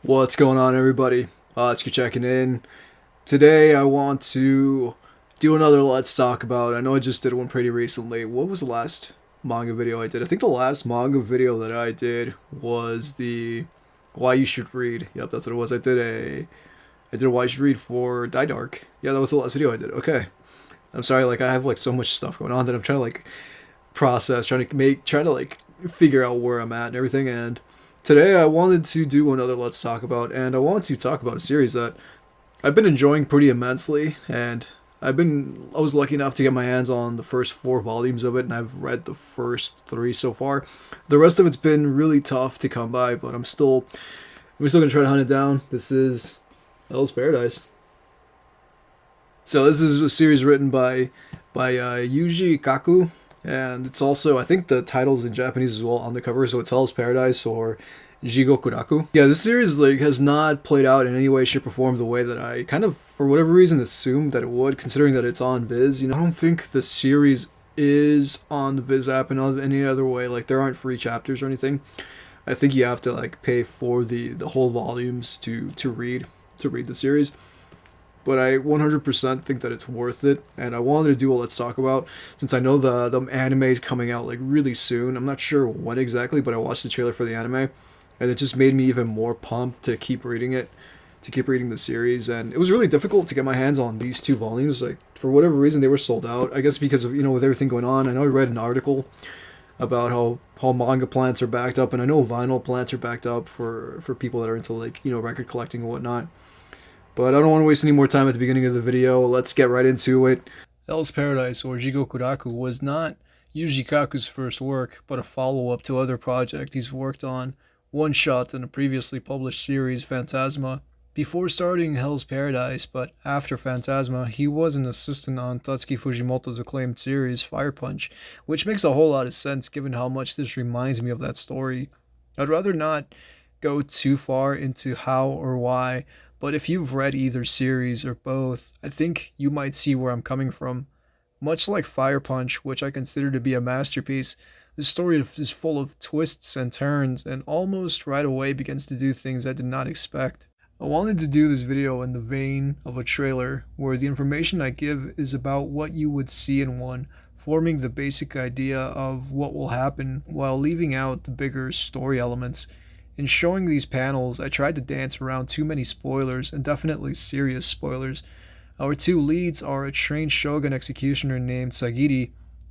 What's going on, everybody? It's you checking in. Today, I want to do another Let's Talk About. I know I just did one pretty recently. What was the last manga video I did? I think the last manga video that I did was the Why You Should Read. Yep, that's what it was. I did a Why You Should Read for Die Dark. Yeah, that was the last video I did. Okay. I'm sorry, like I have like so much stuff going on that I'm trying to like process, trying to like figure out where I'm at and everything. And today I wanted to do another Let's Talk About, and I want to talk about a series that I've been enjoying pretty immensely, and I was lucky enough to get my hands on the first four volumes of it, and I've read the first three so far. The rest of it's been really tough to come by, but we're still gonna try to hunt it down. This is Hell's Paradise. So this is a series written by Yuji Kaku, and it's also, I think the title's in Japanese as well on the cover, so it's Hell's Paradise or Jigokuraku. Yeah, this series like has not played out in any way, shape, or form the way that I kind of, for whatever reason, assumed that it would, considering that it's on Viz. I don't think the series is on the Viz app in any other way. Like there aren't free chapters or anything. I think you have to like pay for the whole volumes to read the series, but I 100% think that it's worth it. And I wanted to do a Let's Talk About since I know the anime is coming out like really soon. I'm not sure when exactly, but I watched the trailer for the anime, and it just made me even more pumped to keep reading it, to keep reading the series. And it was really difficult to get my hands on these two volumes. Like for whatever reason, they were sold out. I guess because of with everything going on. I know I read an article about how manga plants are backed up, and I know vinyl plants are backed up for people that are into like record collecting and whatnot. But I don't want to waste any more time at the beginning of the video. Let's get right into it. Hell's Paradise, or Jigokuraku, was not Yuji Kaku's first work, but a follow-up to other projects he's worked on, one-shot in a previously published series, Phantasma. Before starting Hell's Paradise, but after Phantasma, he was an assistant on Tatsuki Fujimoto's acclaimed series, Fire Punch, which makes a whole lot of sense given how much this reminds me of that story. I'd rather not go too far into how or why, but if you've read either series or both, I think you might see where I'm coming from. Much like Fire Punch, which I consider to be a masterpiece, this story is full of twists and turns, and almost right away begins to do things I did not expect. I wanted to do this video in the vein of a trailer, where the information I give is about what you would see in one, forming the basic idea of what will happen while leaving out the bigger story elements. In showing these panels, I tried to dance around too many spoilers, and definitely serious spoilers. Our two leads are a trained shogun executioner named Sagiri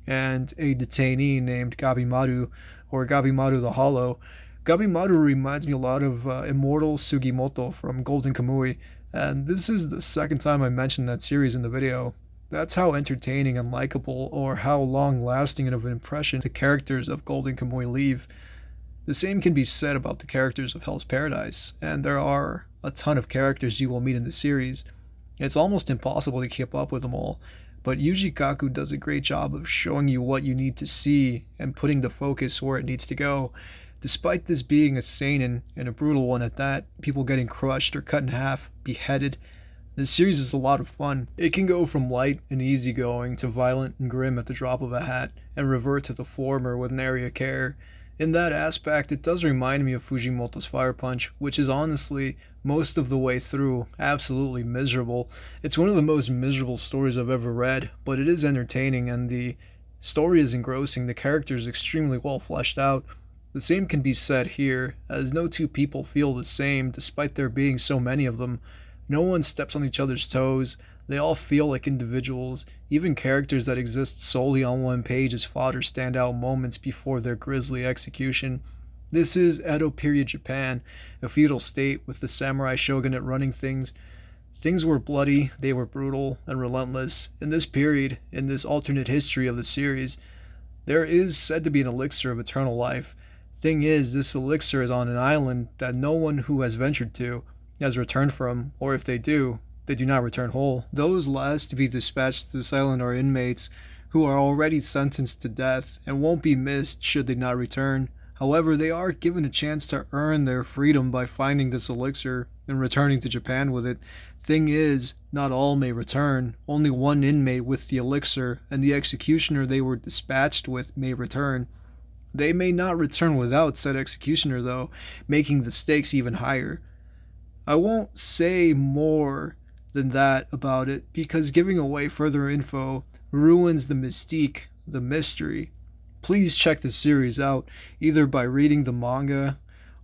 and a detainee named Gabimaru, or Gabimaru the Hollow. Gabimaru reminds me a lot of Immortal Sugimoto from Golden Kamui, and this is the second time I mentioned that series in the video. That's how entertaining and likable, or how long-lasting of an impression the characters of Golden Kamui leave. The same can be said about the characters of Hell's Paradise, and there are a ton of characters you will meet in the series. It's almost impossible to keep up with them all, but Yuji Kaku does a great job of showing you what you need to see and putting the focus where it needs to go. Despite this being a seinen, and a brutal one at that, people getting crushed or cut in half, beheaded, this series is a lot of fun. It can go from light and easygoing to violent and grim at the drop of a hat, and revert to the former with nary a care. In that aspect, it does remind me of Fujimoto's Fire Punch, which is honestly, most of the way through, absolutely miserable. It's one of the most miserable stories I've ever read, but it is entertaining, and the story is engrossing. The character is extremely well fleshed out. The same can be said here, as no two people feel the same, despite there being so many of them. No one steps on each other's toes. They all feel like individuals. Even characters that exist solely on one page as fodder stand out moments before their grisly execution. This is Edo period Japan, a feudal state with the samurai shogunate running things. Things were bloody, they were brutal, and relentless. In this period, in this alternate history of the series, there is said to be an elixir of eternal life. Thing is, this elixir is on an island that no one who has ventured to has returned from, or if they do not return whole. Those last to be dispatched to this island are inmates who are already sentenced to death and won't be missed should they not return. However, they are given a chance to earn their freedom by finding this elixir and returning to Japan with it. Thing is, not all may return. Only one inmate with the elixir and the executioner they were dispatched with may return. They may not return without said executioner though, making the stakes even higher. I won't say more than that about it because giving away further info ruins the mystique, the mystery. Please check the series out either by reading the manga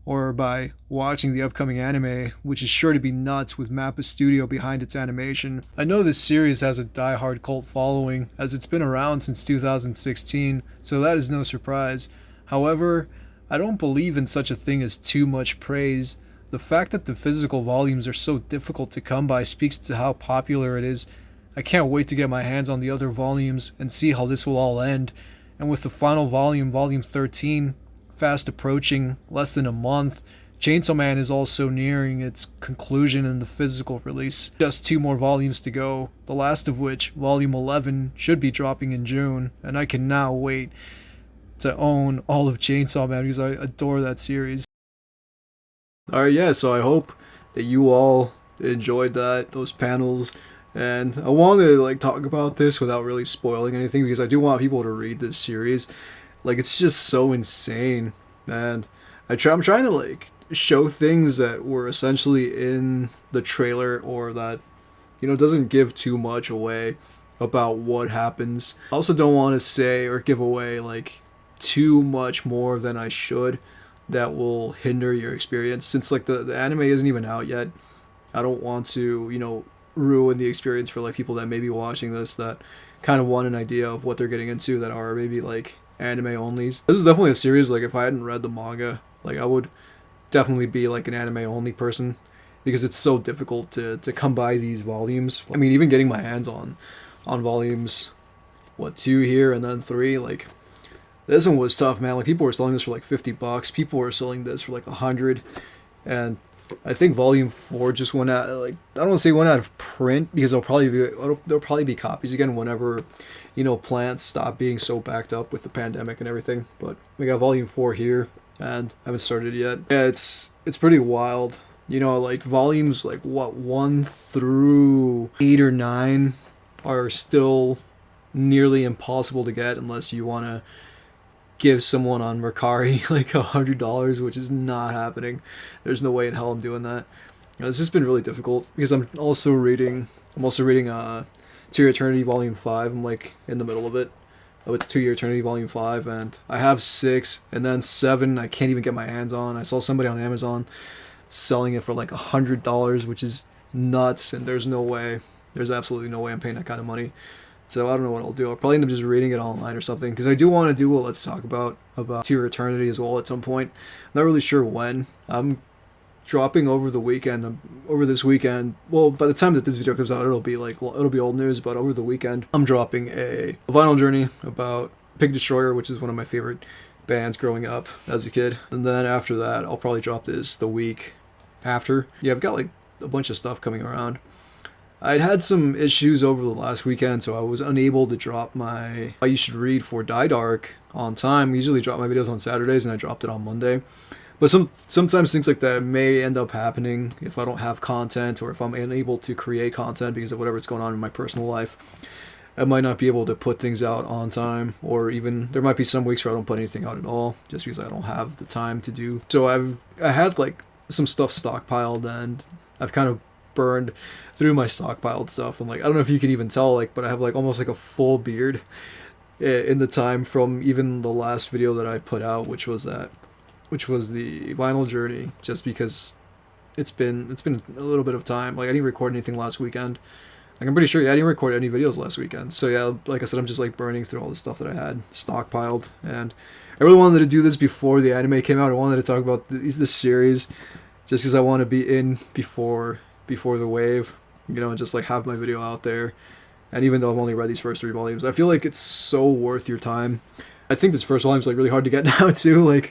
or by watching the upcoming anime, which is sure to be nuts with Mappa Studio behind its animation. I know this series has a die-hard cult following, as it's been around since 2016, so that is no surprise. However, I don't believe in such a thing as too much praise. The fact that the physical volumes are so difficult to come by speaks to how popular it is. I can't wait to get my hands on the other volumes and see how this will all end. And with the final volume, Volume 13, fast approaching, less than a month, Chainsaw Man is also nearing its conclusion in the physical release. Just 2 more volumes to go, the last of which, Volume 11, should be dropping in June, and I can now wait to own all of Chainsaw Man because I adore that series. Alright, yeah, so I hope that you all enjoyed those panels. And I want to talk about this without really spoiling anything because I do want people to read this series. It's just so insane. And I'm trying to show things that were essentially in the trailer or that doesn't give too much away about what happens. I also don't want to say or give away too much more than I should that will hinder your experience since the anime isn't even out yet. I don't want to, ruin the experience for people that may be watching this that kind of want an idea of what they're getting into that are maybe anime onlys. This is definitely a series if I hadn't read the manga, I would definitely be an anime only person because it's so difficult to come by these volumes. I mean, even getting my hands on volumes 2 here and then 3, this one was tough, man. People were selling this for $50. People were selling this for 100, and I think Volume 4 just went out. I don't want to say went out of print because there'll probably be copies again whenever plants stop being so backed up with the pandemic and everything. But we got Volume 4 here, and I haven't started yet. Yeah, it's pretty wild. Volumes 1 through 8 or 9 are still nearly impossible to get unless you want to give someone on Mercari $100, which is not happening. There's no way in hell I'm doing that. It's just been really difficult because I'm also reading To Your Eternity Volume 5. I'm in the middle of it with To Your Eternity Volume 5, and I have 6, and then 7 I can't even get my hands on. I saw somebody on Amazon selling it for $100, which is nuts, and there's absolutely no way I'm paying that kind of money. So I don't know what I'll do. I'll probably end up just reading it online or something because I do want to do a Let's Talk about To Your Eternity as well at some point. I'm not really sure when. I'm dropping over the weekend. Over this weekend, well, by the time that this video comes out, it'll be old news. But over the weekend, I'm dropping a vinyl journey about Pig Destroyer, which is one of my favorite bands growing up as a kid. And then after that, I'll probably drop this the week after. Yeah, I've got a bunch of stuff coming around. I'd had some issues over the last weekend, so I was unable to drop my You Should Read for Die Dark on time. I usually drop my videos on Saturdays, and I dropped it on Monday. But sometimes things like that may end up happening if I don't have content or if I'm unable to create content because of whatever's going on in my personal life. I might not be able to put things out on time, or even there might be some weeks where I don't put anything out at all just because I don't have the time to do. So I had some stuff stockpiled, and I've kind of burned through my stockpiled stuff. And I don't know if you can even tell, but I have almost a full beard in the time from even the last video that I put out, which was the vinyl journey, just because it's been a little bit of time. I didn't record anything last weekend. I'm pretty sure I didn't record any videos last weekend. So yeah, like I said, I'm just burning through all the stuff that I had stockpiled, and I really wanted to do this before the anime came out. I wanted to talk about this series just because I want to be in before the wave, and just have my video out there. And even though I've only read these first 3 volumes, I feel it's so worth your time. I think this first volume's really hard to get now too,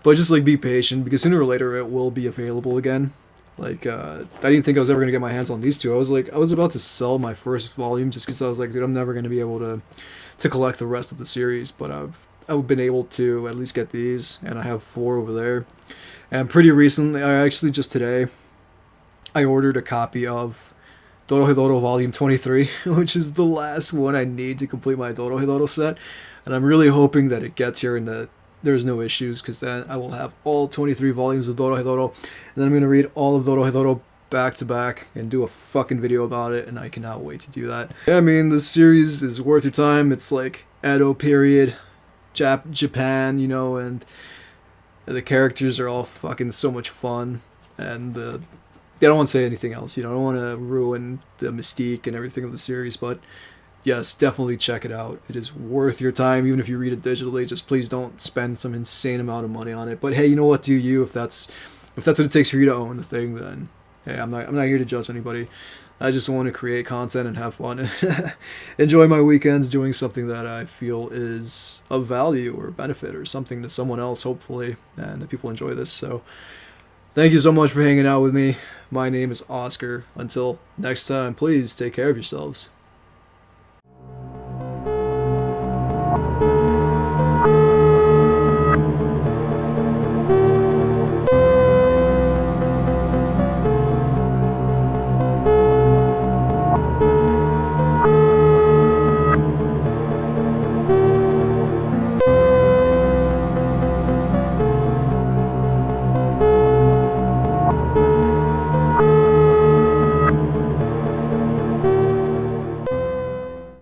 but just be patient because sooner or later it will be available again. I didn't think I was ever gonna get my hands on these 2. I was about to sell my first volume just because I was dude, I'm never gonna be able to collect the rest of the series. But I've been able to at least get these, and I have 4 over there. And pretty recently, just today, I ordered a copy of Dorohedoro Volume 23, which is the last one I need to complete my Dorohedoro set. And I'm really hoping that it gets here in the there's no issues, because then I will have all 23 volumes of Dorohedoro, and then I'm going to read all of Dorohedoro back to back and do a fucking video about it, and I cannot wait to do that. Yeah, I mean, this series is worth your time. It's like Edo period, Japan, you know, and the characters are all fucking so much fun, and I don't want to say anything else, you know, I don't want to ruin the mystique and everything of the series, but yes, definitely check it out. It is worth your time, even if you read it digitally. Just please don't spend some insane amount of money on it. But hey, you know what? Do you? If that's what it takes for you to own the thing, then hey, I'm not here to judge anybody. I just want to create content and have fun and enjoy my weekends doing something that I feel is of value or benefit or something to someone else, hopefully, and that people enjoy this. So thank you so much for hanging out with me. My name is Oscar. Until next time, please take care of yourselves.